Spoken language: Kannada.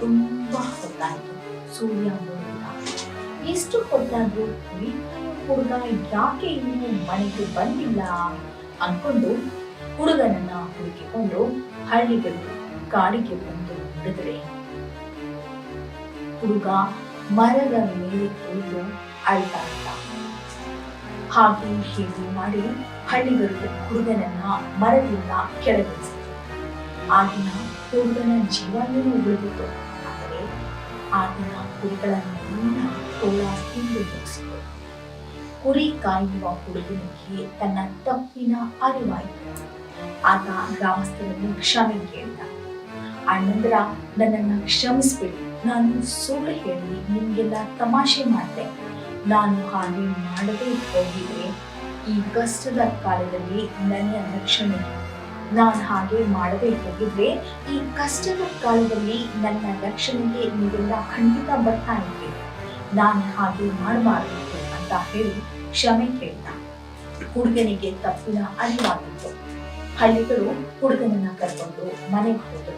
ತುಂಬಾ ಹೊತ್ತಾಯ್ತು. ಸೂರ್ಯ ಮುಳುಗಿದ. ಎಷ್ಟು ಹೊತ್ತಾದ್ರೂ ಕುರಿ ಹುಡುಗ ಯಾಕೆ ಇನ್ನೂ ಮನೆಗೆ ಬಂದಿಲ್ಲ ಅನ್ಕೊಂಡು ಹುಡುಗನನ್ನ ಹುಡುಕಿಕೊಂಡು ಹಳ್ಳಿಗಳು ಕಾಡಿಗೆ ಬಂದು ನೋಡಿದರೆ ಹುಡುಗ ಮರದ ಮೇಲೆ ಕುಳಿತು ಅಳ್ತಾ ಇದ್ದ. ಹಾಗೆ ಹೀಗೆ ಮಾಡಿ ಹಳ್ಳಿಗರು ಹುಡುಗನನ್ನ ಮರದಿಂದ ಕೆಳಗಿಳಿಸಿದ್ರು. ಆಗಿನ ಹುಡುಗನ ಜೀವನೂ ಉಳಿದಿತ್ತು. ಆದರೆ ಆಗಿನ ಕುರಿಗಳನ್ನೆಲ್ಲ ತೋಳ ತಿಂದು ಮುಗಿಸಿತು. ಕುರಿ ಕಾಯುವ ಹುಡುಗನಿಗೆ ತನ್ನ ತಪ್ಪಿನ ಅರಿವಾಯಿತು. ಆತ ಗ್ರಾಮಸ್ಥರಲ್ಲಿ ಕ್ಷಮೆ ಕೇಳಿದ. ಅಣ್ಣಂದ್ರ, ನನ್ನನ್ನ ಕ್ಷಮಿಸ್ಬಿಡಿ, ನಾನು ಸುಳ್ಳು ಹೇಳಿ ನಿಮ್ಗೆಲ್ಲ ತಮಾಷೆ ಮಾಡಿದೆ. ನಾನು ಹಾಗೆ ಮಾಡದೇ ಹೋಗಿದ್ರೆ ಈ ಕಷ್ಟದ ಕಾಲದಲ್ಲಿ ನನ್ನ ರಕ್ಷಣೆ. ನಾನು ಹಾಗೆ ಮಾಡದೇ ಹೋಗಿದ್ರೆ ಈ ಕಷ್ಟದ ಕಾಲದಲ್ಲಿ ನನ್ನ ರಕ್ಷಣೆಗೆ ನೀವೆಲ್ಲ ಖಂಡಿತ ಬರ್ತಾ ಇದ್ರಿ. ನಾನು ಹಾಗೆ ಮಾಡಬಾರ್ದಿತ್ತು ಅಂತ ಹೇಳಿ ಕ್ಷಮೆ ಕೇಳಿದ. ಹುಡುಗನಿಗೆ ತಪ್ಪಿನ ಅರಿವಾಗಿತ್ತು. ಹಳ್ಳಿಗಳು ಹುಡುಗನನ್ನ ಕರ್ಕೊಂಡು ಮನೆಗೆ ಹೋದರು.